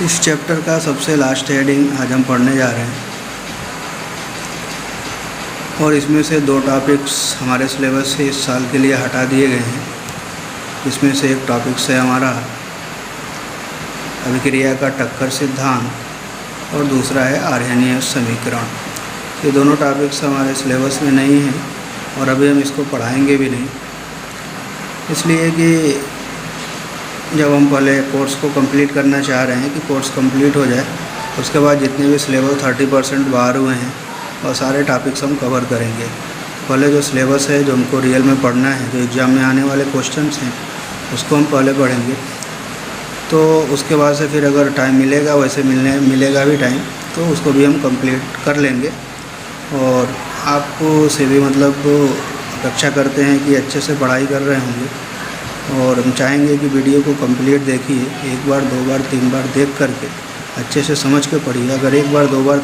इस चैप्टर का सबसे लास्ट हेडिंग आज हम पढ़ने जा रहे हैं और इसमें से दो टॉपिक्स हमारे सिलेबस से इस साल के लिए हटा दिए गए हैं। इसमें से एक टॉपिक्स है हमारा अभिक्रिया का टक्कर सिद्धांत और दूसरा है आर्हेनियन समीकरण। ये दोनों टॉपिक्स हमारे सिलेबस में नहीं हैं और अभी हम इसको पढ़ाएंगे भी नहीं, इसलिए कि जब हम पहले कोर्स को कंप्लीट करना चाह रहे हैं कि कोर्स कंप्लीट हो जाए, उसके बाद जितने भी सिलेबस 30% बाहर हुए हैं और सारे टॉपिक्स हम कवर करेंगे। पहले जो सिलेबस है, जो हमको रियल में पढ़ना है, जो एग्ज़ाम में आने वाले क्वेश्चंस हैं, उसको हम पहले पढ़ेंगे। तो उसके बाद से फिर अगर टाइम मिलेगा, वैसे मिलेगा भी टाइम, तो उसको भी हम कंप्लीट कर लेंगे। और आपको से भी अपेक्षा करते हैं कि अच्छे से पढ़ाई कर रहे होंगे और हम चाहेंगे कि वीडियो को कंप्लीट देखिए, एक बार, दो बार, तीन बार देख करके अच्छे से समझ के पढ़िए। अगर एक बार, दो बार,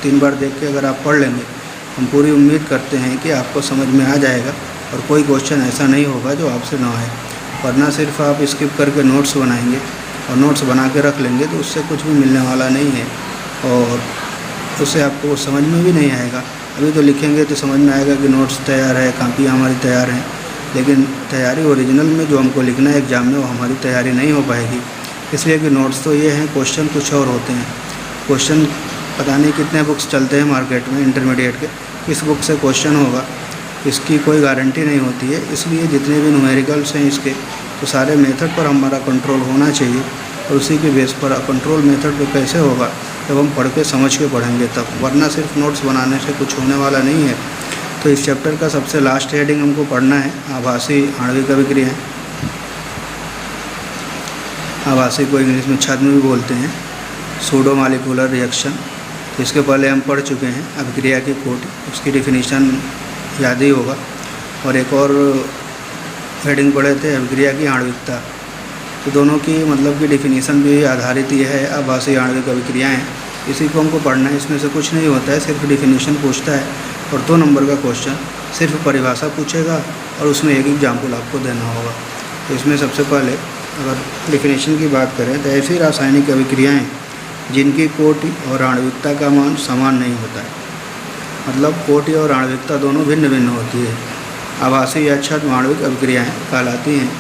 तीन बार देख के अगर आप पढ़ लेंगे, हम पूरी उम्मीद करते हैं कि आपको समझ में आ जाएगा और कोई क्वेश्चन ऐसा नहीं होगा जो आपसे ना आए। वरना सिर्फ आप स्किप करके नोट्स बनाएंगे और नोट्स बना के रख लेंगे तो उससे कुछ भी मिलने वाला नहीं है और उससे आपको समझ में भी नहीं आएगा। अभी तो लिखेंगे तो समझ में आएगा कि नोट्स तैयार है, कापियाँ हमारी तैयार हैं, लेकिन तैयारी ओरिजिनल में जो हमको लिखना है एग्ज़ाम में, वो हमारी तैयारी नहीं हो पाएगी। इसलिए कि नोट्स तो ये हैं, क्वेश्चन कुछ और होते हैं। क्वेश्चन पता नहीं कितने बुक्स चलते हैं मार्केट में इंटरमीडिएट के, किस बुक से क्वेश्चन होगा इसकी कोई गारंटी नहीं होती है। इसलिए जितने भी न्यूमेरिकल्स हैं इसके, तो सारे मेथड पर हमारा कंट्रोल होना चाहिए और उसी के बेस पर कंट्रोल मेथड पे कैसे होगा, जब हम पढ़ के समझ के पढ़ेंगे तब। वरना सिर्फ नोट्स बनाने से कुछ होने वाला नहीं है। तो इस चैप्टर का सबसे लास्ट हेडिंग हमको पढ़ना है आभासी आणविक अभिक्रियाएँ। आभासी को इंग्लिश में छद्म भी बोलते हैं, सूडो मॉलिक्यूलर रिएक्शन। तो इसके पहले हम पढ़ चुके हैं अभिक्रिया की कोटि, उसकी डिफिनीशन याद ही होगा। और एक और हेडिंग पढ़े थे अभिक्रिया की आणविकता। तो दोनों की की डिफिनीशन भी आधारित ये है आभासी आणविक अभिक्रियाएँ। इसी को हमको पढ़ना है। इसमें से कुछ नहीं होता है, सिर्फ डिफिनीशन पूछता है और 2 नंबर का क्वेश्चन सिर्फ परिभाषा पूछेगा और उसमें एक एग्जाम्पल आपको देना होगा। तो इसमें सबसे पहले अगर डिफिनीशन की बात करें तो ऐसी रासायनिक अभिक्रियाएं जिनकी कोटि और आणविकता का मान समान नहीं होता है, कोटि और आणविकता दोनों भिन्न भिन्न होती है, आभासी या छद्म आणविक अभिक्रियाएँ कहलाती हैं।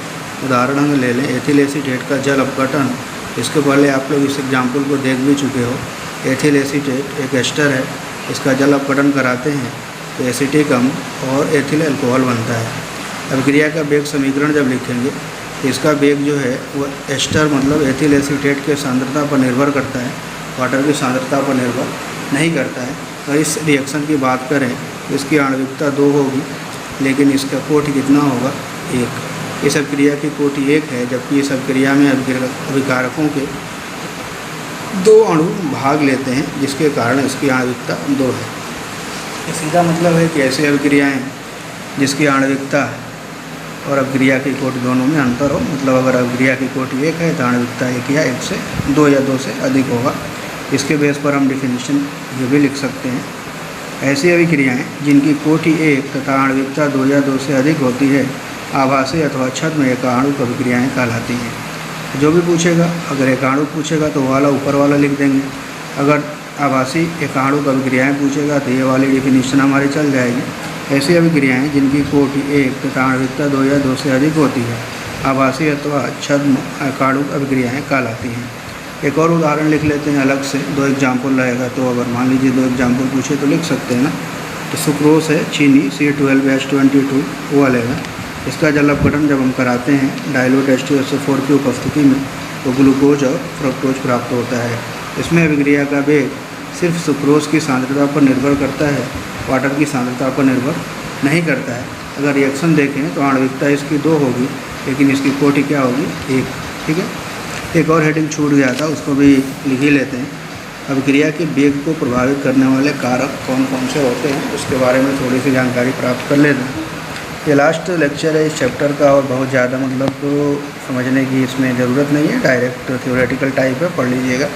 उदाहरण हम ले लें एथिल एसीटेट का जल अपघटन। इसके पहले आप लोग इस एग्जाम्पल को देख भी चुके हो। एथिल एसीटेट एक एस्टर है, इसका जल अपघटन कराते हैं तो एसिटिक अम्ल और एथिल अल्कोहल बनता है। अभिक्रिया का वेग समीकरण जब लिखेंगे तो इसका वेग जो है वो एस्टर एथिल एसीटेट के सांद्रता पर निर्भर करता है, वाटर की सांद्रता पर निर्भर नहीं करता है। और इस रिएक्शन की बात करें तो इसकी आणविकता 2 होगी, लेकिन इसका कोटि कितना होगा, 1। इस अभिक्रिया की कोटि 1 है, जबकि इस अभिक्रिया में अभिकारकों के 2 अणु भाग लेते हैं, जिसके कारण इसकी आणविकता 2 है। ये सीधा है कि ऐसी अभिक्रियाएँ जिसकी आणविकता और अभिक्रिया की कोटि दोनों में अंतर हो। अगर अभिक्रिया की कोटि 1 है तो आणविकता 1 या 1 से 2 या 2 से अधिक होगा। इसके बेस पर हम डिफिनीशन ये भी लिख सकते हैं, ऐसी अभिक्रियाएँ जिनकी कोटि 1 तथा आणविकता 2 या 2 से अधिक होती है आभासी अथवा छद्म एकाणुक अभिक्रियाएँ कहलाती हैं। जो भी पूछेगा, अगर एकाणुक पूछेगा तो वाला ऊपर वाला लिख देंगे, अगर आभासी एकाणुक अभिक्रियाएँ पूछेगा तो ये वाली डिफिनीशन हमारी चल जाएगी। ऐसी अभिक्रियाएँ जिनकी कोटि 1 तथा आणविकता 2 या 2 से अधिक होती है आभासी अथवा छद्म एकाणुक अभिक्रियाएँ कहलाती हैं। एक और उदाहरण लिख लेते हैं अलग से, 2 एग्जाम्पल रहेगा। तो अगर मान लीजिए 2 एग्जाम्पल पूछे तो लिख सकते हैं ना। तो सुक्रोस है, चीनी C12H22 वो लेगा। इसका जल अपघटन जब हम कराते हैं डाइल्यूट H2SO4 की उपस्थिति में तो ग्लूकोज और फ्रक्टोज प्राप्त होता है। इसमें अभिक्रिया का वेग सिर्फ सुक्रोज की सांद्रता पर निर्भर करता है, वाटर की सांद्रता पर निर्भर नहीं करता है। अगर रिएक्शन देखें तो आणविकता इसकी 2 होगी, लेकिन इसकी कोटि क्या होगी, 1। ठीक है। एक और हेडिंग छूट गया था, उसको भी लिख ही लेते हैं। अभिक्रिया के वेग को प्रभावित करने वाले कारक कौन कौन से होते हैं, उसके बारे में थोड़ी सी जानकारी प्राप्त कर लेते हैं। ये लास्ट लेक्चर है इस चैप्टर का और बहुत ज़्यादा समझने की इसमें ज़रूरत नहीं है, डायरेक्ट थ्योरेटिकल टाइप है, पढ़ लीजिएगा।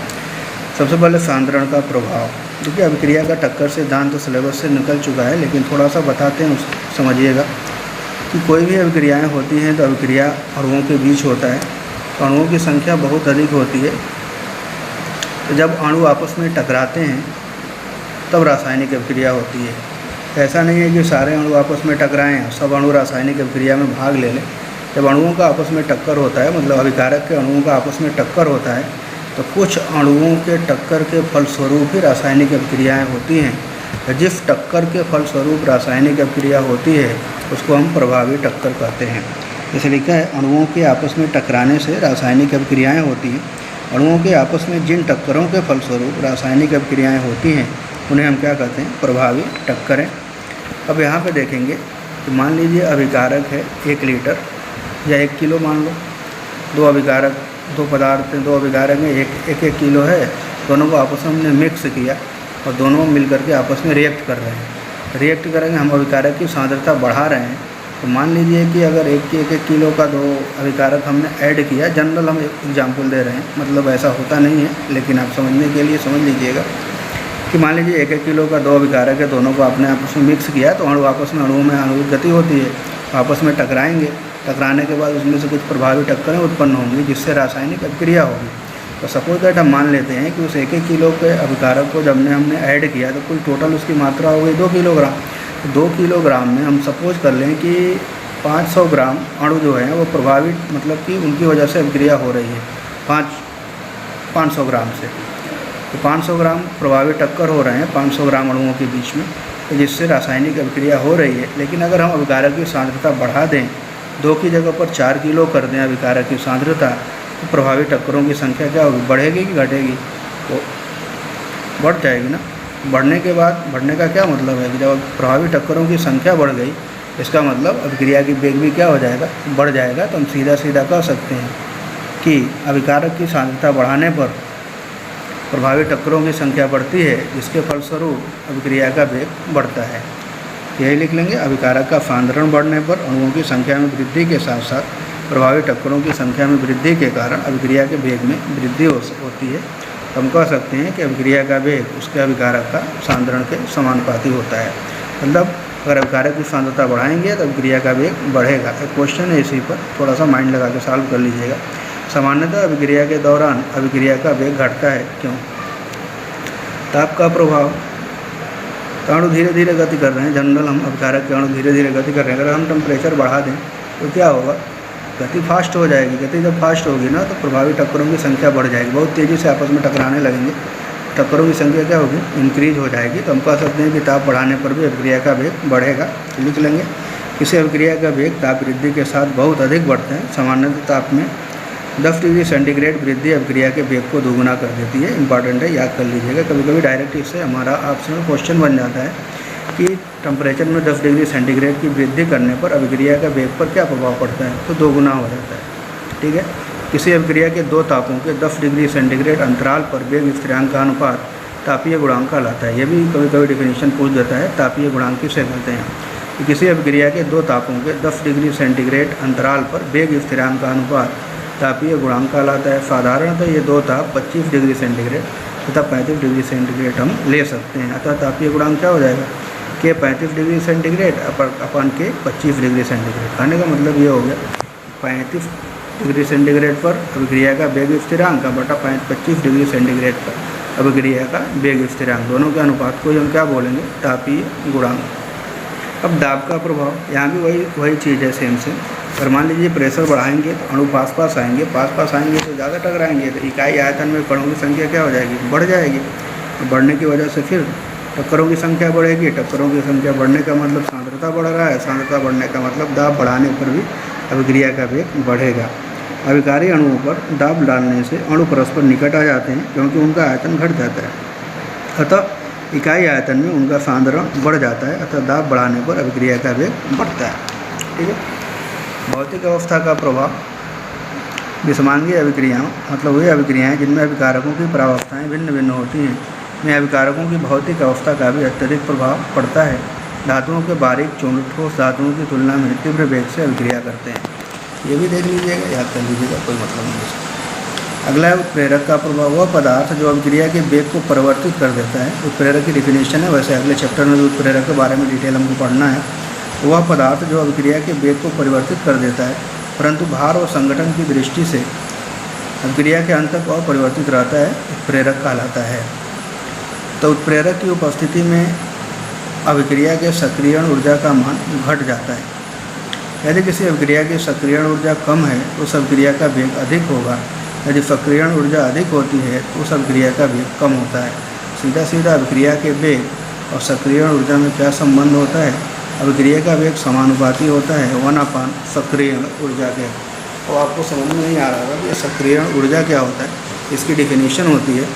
सबसे पहले सांद्रण का प्रभाव। देखिए अभिक्रिया का टक्कर सिद्धांत तो सिलेबस से निकल चुका है, लेकिन थोड़ा सा बताते हैं, समझिएगा कि कोई भी अभिक्रियाएँ होती हैं तो अभिक्रिया अणुओं के बीच होता है। अणुओं की संख्या बहुत अधिक होती है तो जब अणु आपस में टकराते हैं तब रासायनिक अभिक्रिया होती है। ऐसा नहीं है कि सारे अणु आपस में टकराएं और सब अणु रासायनिक अभिक्रिया में भाग ले लें। जब अणुओं का आपस में टक्कर होता है, मतलब अभिकारक के अणुओं का आपस में टक्कर होता है, तो कुछ अणुओं के टक्कर के फलस्वरूप ही रासायनिक अभिक्रियाएँ होती हैं। जिस टक्कर के फलस्वरूप रासायनिक अभिक्रिया होती है उसको हम प्रभावी टक्कर कहते हैं। जैसे लिखा है, अणुओं के आपस में टकराने से रासायनिक अभिक्रियाएँ होती हैं। अणुओं के आपस में जिन टक्करों के फलस्वरूप रासायनिक अभिक्रियाएँ होती हैं उन्हें हम क्या कहते हैं? प्रभावी टक्करें। अब यहाँ पे देखेंगे कि मान लीजिए अभिकारक है 1 लीटर या 1 किलो, मान लो 2 अभिकारक, 2 पदार्थ, 2 अभिकारक में 1-1 किलो है, दोनों को आपस में हमने मिक्स किया और दोनों मिल करके आपस में रिएक्ट कर रहे हैं। रिएक्ट करेंगे, हम अभिकारक की सांद्रता बढ़ा रहे हैं। तो मान लीजिए कि अगर 1 किलो का 2 अभिकारक हमने ऐड किया, जनरल हम एग्जाम्पल दे रहे हैं, मतलब ऐसा होता नहीं है, लेकिन आप समझने के लिए समझ लीजिएगा कि मान लीजिए 1 किलो का 2 अभिकारक है, दोनों को आपने आपस में मिक्स किया, तो अणु आपस में, अणुओं में आणविक गति होती है, आपस में टकराएंगे। टकराने के बाद उसमें से कुछ प्रभावी टक्करें उत्पन्न होंगी जिससे रासायनिक अभिक्रिया होगी। तो सपोज दैट हम मान लेते हैं कि उस 1 किलो के अभिकारक को जब हमने ऐड किया तो कुल टोटल उसकी मात्रा हो गई 2 किलोग्राम। तो 2 किलोग्राम में हम सपोज कर लें कि 500 ग्राम अणु जो है वो प्रभावित, मतलब कि उनकी वजह से अभिक्रिया हो रही है 500 ग्राम से। तो 500 ग्राम प्रभावित टक्कर हो रहे हैं 500 ग्राम अणुओं के बीच में, तो जिससे रासायनिक अभिक्रिया हो रही है। लेकिन अगर हम अभिकारक की सांद्रता बढ़ा दें, 2 की जगह पर 4 किलो कर दें अभिकारक की सांद्रता, तो प्रभावित टक्करों की संख्या क्या होगी? बढ़ेगी कि घटेगी? तो बढ़ जाएगी ना। बढ़ने के बाद, बढ़ने का क्या मतलब है कि जब प्रभावित टक्करों की संख्या बढ़ गई, इसका मतलब अभिक्रिया की वेग भी क्या हो जाएगा? बढ़ जाएगा। तो हम सीधा सीधा कह सकते हैं कि अभिकारक की सांद्रता बढ़ाने पर प्रभावित टक्करों की संख्या बढ़ती है, जिसके फलस्वरूप अभिक्रिया का वेग बढ़ता है। यही लिख लेंगे, अभिकारक का सांद्रण बढ़ने पर अणुओं की संख्या में वृद्धि के साथ साथ प्रभावित टक्करों की संख्या में वृद्धि के कारण अभिक्रिया के वेग में वृद्धि होती है। तो हम कह सकते हैं कि अभिक्रिया का वेग उसके अभिकारक का सांद्रण के समानुपाती होता है। मतलब अगर अभिकारक की सांद्रता बढ़ाएंगे तो अभिक्रिया का वेग बढ़ेगा। एक क्वेश्चन है, इसी पर थोड़ा सा माइंड लगा के सॉल्व कर लीजिएगा। सामान्यतः अभिक्रिया के दौरान अभिक्रिया का वेग घटता है, क्यों? ताप का प्रभाव। तो अणु धीरे धीरे गति कर रहे हैं, जनरल हम अभिकारक के अणु धीरे धीरे गति कर रहे हैं। अगर हम टेम्परेचर बढ़ा दें तो क्या होगा? गति फास्ट हो जाएगी। गति जब फास्ट होगी ना, तो प्रभावित टक्करों की संख्या बढ़ जाएगी, बहुत तेज़ी से आपस में टकराने लगेंगे, टक्करों की संख्या क्या होगी? इंक्रीज हो जाएगी। तो हम कह सकते हैं कि ताप बढ़ाने पर भी अभिक्रिया का वेग बढ़ेगा। लिख लेंगे, किसी अभिक्रिया का वेग ताप वृद्धि के साथ बहुत अधिक बढ़ता है। सामान्यतः ताप में 10 डिग्री सेंटीग्रेड वृद्धि अभिक्रिया के वेग को दोगुना कर देती है। इंपॉर्टेंट है, याद कर लीजिएगा। कभी कभी डायरेक्ट इससे हमारा ऑप्शनल क्वेश्चन बन जाता है कि टेम्परेचर में 10 डिग्री सेंटीग्रेड की वृद्धि करने पर अभिक्रिया का वेग पर क्या प्रभाव पड़ता है? तो दोगुना हो जाता है। ठीक है। किसी अभिक्रिया के 2 तापों के 10 डिग्री सेंटीग्रेड अंतराल पर वेग स्थिरांक का अनुपात तापीय गुणांक कहलाता है। ये भी कभी कभी डिफिनीशन पूछ देता है, तापीय गुणांक किसे कहते हैं? कि किसी अभिक्रिया के 2 तापों के 10 डिग्री सेंटीग्रेड अंतराल पर वेग स्थिरांक का अनुपात तापीय गुणांक कहलाता है। साधारणतः ये 2 ताप 25 डिग्री सेंटीग्रेड तथा 35 डिग्री सेंटीग्रेड हम ले सकते हैं। अतः तापीय गुणांक क्या हो जाएगा? के 35 डिग्री सेंटीग्रेड अपन के 25 डिग्री सेंटीग्रेड। कहने का मतलब ये हो गया 35 डिग्री सेंटीग्रेड पर अभिक्रिया का वेग स्थिरांक बटा 25 डिग्री सेंटीग्रेड पर अभिक्रिया का वेग स्थिरांक, दोनों के अनुपात को हम क्या बोलेंगे? तापीय गुणांक। अब दाब का प्रभाव, यहाँ भी वही चीज़ है, सेम सेम। और मान लीजिए प्रेशर बढ़ाएंगे तो अणु पास पास आएंगे तो ज़्यादा टकराएंगे, तो इकाई आयतन में कणों की संख्या क्या हो जाएगी? बढ़ जाएगी। बढ़ने की वजह से फिर टक्करों की संख्या बढ़ेगी। टक्करों की संख्या बढ़ने का मतलब सांद्रता बढ़ रहा है, सांद्रता बढ़ने का मतलब दाब बढ़ाने पर भी अभिक्रिया का वेग बढ़ेगा। अभिकारी अणुओं पर दाब डालने से अणु परस्पर निकट आ जाते हैं, क्योंकि उनका आयतन घट जाता है, अतः इकाई आयतन में उनका सांद्रण बढ़ जाता है, अतः दाब बढ़ाने पर अभिक्रिया का वेग बढ़ता है। ठीक है। भौतिक अवस्था का प्रभाव। विषमांगीय अभिक्रियाओं मतलब वे अभिक्रियाएँ जिनमें अभिकारकों की परावस्थाएँ भिन्न भिन्न होती हैं, में अभिकारकों की भौतिक अवस्था का भी अत्यधिक प्रभाव पड़ता है। धातुओं के बारीक चूर्ण ठोस धातुओं की तुलना में तीव्र वेग से अभिक्रिया करते हैं। ये भी देख लीजिएगा, याद कर लीजिएगा, कोई मतलब नहीं इसका। अगला है उत्प्रेरक का प्रभाव। वह पदार्थ जो अभिक्रिया के वेग को परिवर्तित कर देता है। उत्प्रेरक की डिफिनेशन है, वैसे अगले चैप्टर में भी उत्प्रेरक के बारे में डिटेल हमको पढ़ना है। वह पदार्थ जो अभिक्रिया के वेग को परिवर्तित कर देता है, परंतु भार और संगठन की दृष्टि से अभिक्रिया के अंत तक अपरिवर्तित रहता है, उत्प्रेरक कहलाता है। तो उत्प्रेरक की उपस्थिति में अभिक्रिया के सक्रियण ऊर्जा का मान घट जाता है। यदि किसी अभिक्रिया की सक्रियण ऊर्जा कम है तो उस अभिक्रिया का वेग अधिक होगा। यदि सक्रियण ऊर्जा अधिक होती है तो उस अभिक्रिया का वेग कम होता है। सीधा सीधा अभिक्रिया के वेग और सक्रियण ऊर्जा में क्या संबंध होता है? अभिक्रिया का वेग समानुपाती होता है 1/, सक्रियण ऊर्जा के। तो आपको समझ में नहीं आ रहा होगा कि सक्रियण ऊर्जा क्या होता है। इसकी डिफिनीशन होती है,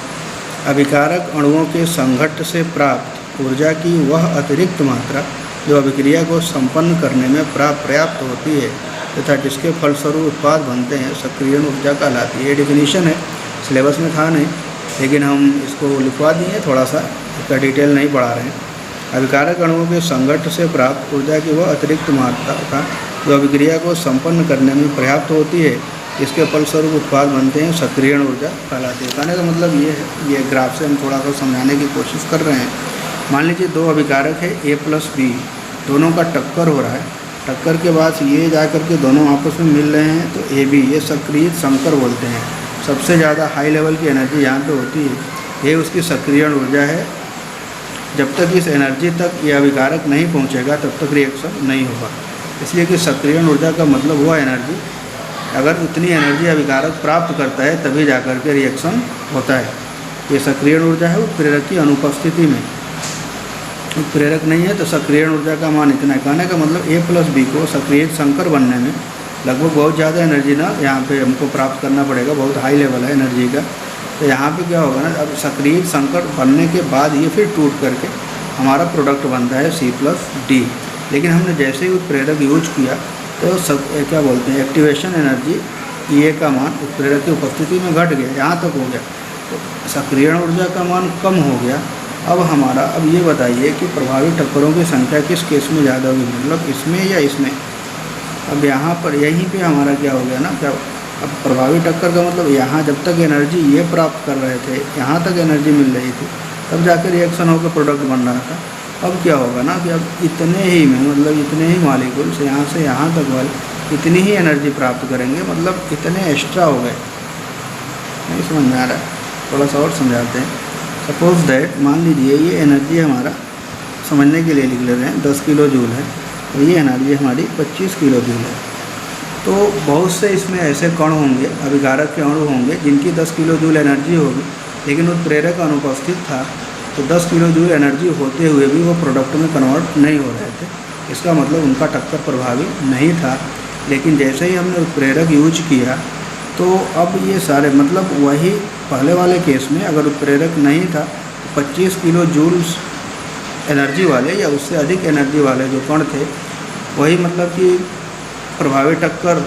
अभिकारक अणुओं के संघट्ट से प्राप्त ऊर्जा की वह अतिरिक्त मात्रा जो अभिक्रिया को संपन्न करने में पर्याप्त होती है तथा जिसके फलस्वरूप उत्पाद बनते हैं, सक्रियण ऊर्जा कहलाती है। ये डिफिनीशन है, सिलेबस में था नहीं, लेकिन हम इसको लिखवा दिए, थोड़ा सा इसका डिटेल नहीं पढ़ा रहे हैं। अभिकारक अणुओं के संघट्ट से प्राप्त ऊर्जा की वह अतिरिक्त मात्रा जो अभिक्रिया को संपन्न करने में पर्याप्त होती है, इसके फलस्वरूप उत्पाद बनते हैं, सक्रियण ऊर्जा कहलाती है। कहने का मतलब ये है, ये ग्राफ से हम थोड़ा सा समझाने की कोशिश कर रहे हैं। मान लीजिए दो अभिकारक है A+B, दोनों का टक्कर हो रहा है। टक्कर के बाद ये जा कर के दोनों आपस में मिल रहे हैं तो AB, ये सक्रिय संकर बोलते हैं। सबसे ज़्यादा हाई लेवल की एनर्जी यहाँ पे होती है, ये उसकी सक्रियण ऊर्जा है। जब तक इस एनर्जी तक ये अभिकारक नहीं पहुँचेगा तब तक रिएक्शन नहीं होगा। इसलिए कि सक्रियण ऊर्जा का मतलब हुआ एनर्जी। अगर उतनी एनर्जी अभिकारक प्राप्त करता है तभी जा कर के रिएक्शन होता है। ये सक्रियण ऊर्जा है उत्प्रेरक की अनुपस्थिति में। उत्प्रेरक नहीं है तो सक्रियण ऊर्जा का मान इतना है। कहने का मतलब A+B को सक्रिय संकर बनने में लगभग बहुत ज़्यादा एनर्जी ना यहाँ पे हमको प्राप्त करना पड़ेगा, बहुत हाई लेवल है एनर्जी का। तो यहाँ पे क्या होगा ना, अब सक्रिय संकर बनने के बाद ये फिर टूट करके हमारा प्रोडक्ट बनता है C+D। लेकिन हमने जैसे ही उत्प्रेरक यूज किया तो क्या बोलते हैं, एक्टिवेशन एनर्जी E का मान उत्प्रेरक की उपस्थिति में घट गया, यहाँ तक हो गया, तो सक्रियण ऊर्जा का मान कम हो गया। अब ये बताइए कि प्रभावी टक्करों की संख्या किस केस में ज़्यादा होगी, मतलब इसमें या इसमें। अब यहाँ पर यहीं पे हमारा क्या हो गया ना, क्या अब प्रभावी टक्कर का मतलब यहाँ जब तक एनर्जी ये प्राप्त कर रहे थे, यहाँ तक एनर्जी मिल रही थी, तब जाकर रिएक्शन होकर प्रोडक्ट बन रहा था। अब क्या होगा ना कि अब इतने ही में, मतलब इतने ही मॉलिक्यूल से यहाँ तक वाले इतनी ही एनर्जी प्राप्त करेंगे, मतलब इतने एक्स्ट्रा हो गए। नहीं समझ में आ रहा है, थोड़ा सा और समझाते हैं। सपोज दैट, मान लीजिए ये एनर्जी हमारा समझने के लिए लिख ले रहे हैं 10 किलो जूल है, और ये एनर्जी हमारी 25 किलो जूल है। तो बहुत से इसमें ऐसे कण होंगे, अभिकारक के अणु होंगे जिनकी 10 किलो जूल एनर्जी होगी, लेकिन उत्प्रेरक अनुपस्थित था तो 10 किलो जूल एनर्जी होते हुए भी वो प्रोडक्ट में कन्वर्ट नहीं हो रहे थे। इसका मतलब उनका टक्कर प्रभावी नहीं था। लेकिन जैसे ही हमने उत्प्रेरक यूज किया तो अब ये सारे, मतलब वही पहले वाले केस में अगर उत्प्रेरक नहीं था तो 25 किलो जूल्स एनर्जी वाले या उससे अधिक एनर्जी वाले जो कण थे, वही मतलब कि प्रभावी टक्कर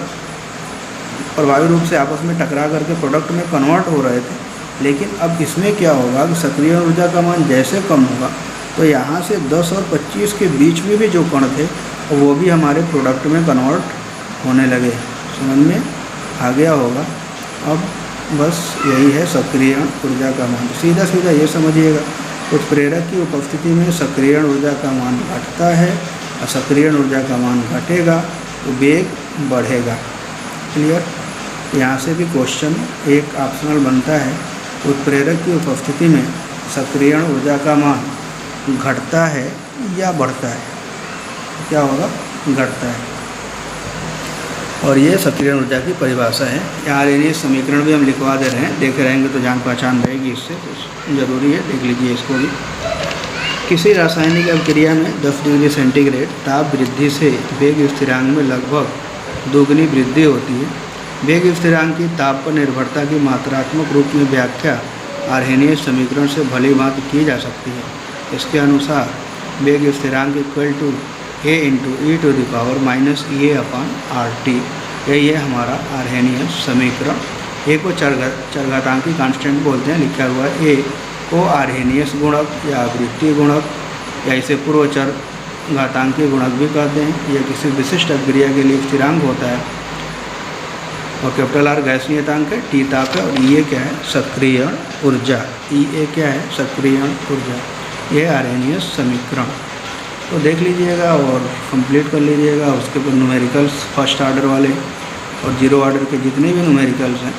प्रभावी रूप से आपस में टकरा करके प्रोडक्ट में कन्वर्ट हो रहे थे। लेकिन अब इसमें क्या होगा कि सक्रिय ऊर्जा का मान जैसे कम होगा तो यहाँ से 10 और 25 के बीच में भी जो कण थे वो भी हमारे प्रोडक्ट में कन्वर्ट होने लगे। समझ में आ गया होगा। अब बस यही है सक्रिय ऊर्जा का मान। सीधा सीधा ये समझिएगा, उत्प्रेरक की उपस्थिति में सक्रिय ऊर्जा का मान घटता है और सक्रिय ऊर्जा का मान घटेगा तो वेग बढ़ेगा। क्लियर। यहाँ से भी क्वेश्चन एक ऑप्शनल बनता है, उत्प्रेरक की उपस्थिति में सक्रिय ऊर्जा का मान घटता है या बढ़ता है। क्या होगा? घटता है। और ये सक्रिय ऊर्जा की परिभाषा है। यहाँ ये समीकरण भी हम लिखवा दे रहे हैं, देखे रहेंगे तो जान पहचान रहेगी, इससे तो ज़रूरी है, देख लीजिए इसको भी। किसी रासायनिक अभिक्रिया में 10 डिग्री सेंटीग्रेड ताप वृद्धि से वेग स्थिरांक में लगभग दोगुनी वृद्धि होती है। वेग स्थिरांक की ताप पर निर्भरता की मात्रात्मक रूप में व्याख्या आर्हेनियस समीकरण से भली भांति की जा सकती है। इसके अनुसार वेग स्थिरांक equal to a into e to the power minus a/RT। यही है हमारा आर्हेनियस समीकरण। ए को चरघातांकी कांस्टेंट बोलते हैं, लिखा हुआ है। ए को आर्हेनियस गुणक या आवृत्ति गुणक या इसे पूर्वचर घातांकी गुणक भी कहते हैं। यह किसी विशिष्ट अभिक्रिया के लिए स्थिरांक होता है और कैपिटल आर गैस नियतांक है, टी ताप है, और ये क्या है? सक्रिय ऊर्जा। ए क्या है? सक्रिय ऊर्जा। यह आर्हेनियस समीकरण तो देख लीजिएगा और कंप्लीट कर लीजिएगा। उसके ऊपर न्यूमेरिकल्स फर्स्ट ऑर्डर वाले और जीरो ऑर्डर के जितने भी न्यूमेरिकल्स हैं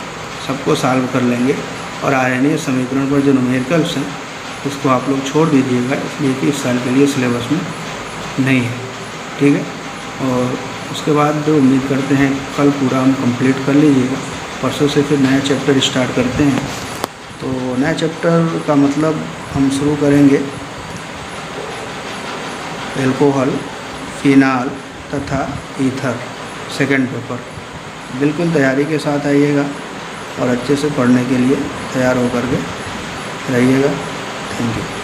सबको सॉल्व कर लेंगे। और आयनीय समीकरण पर जो न्यूमेरिकल्स हैं उसको आप लोग छोड़ दीजिएगा, इसलिए कि इस साल के लिए सिलेबस में नहीं है। ठीक है, और उसके बाद उम्मीद करते हैं कल पूरा हम कंप्लीट कर लीजिएगा। परसों से फिर नया चैप्टर स्टार्ट करते हैं। तो नया चैप्टर का मतलब हम शुरू करेंगे एल्कोहल, फिनाल तथा ईथर, सेकंड पेपर। बिल्कुल तैयारी के साथ आइएगा और अच्छे से पढ़ने के लिए तैयार होकर के रहिएगा। Thank you.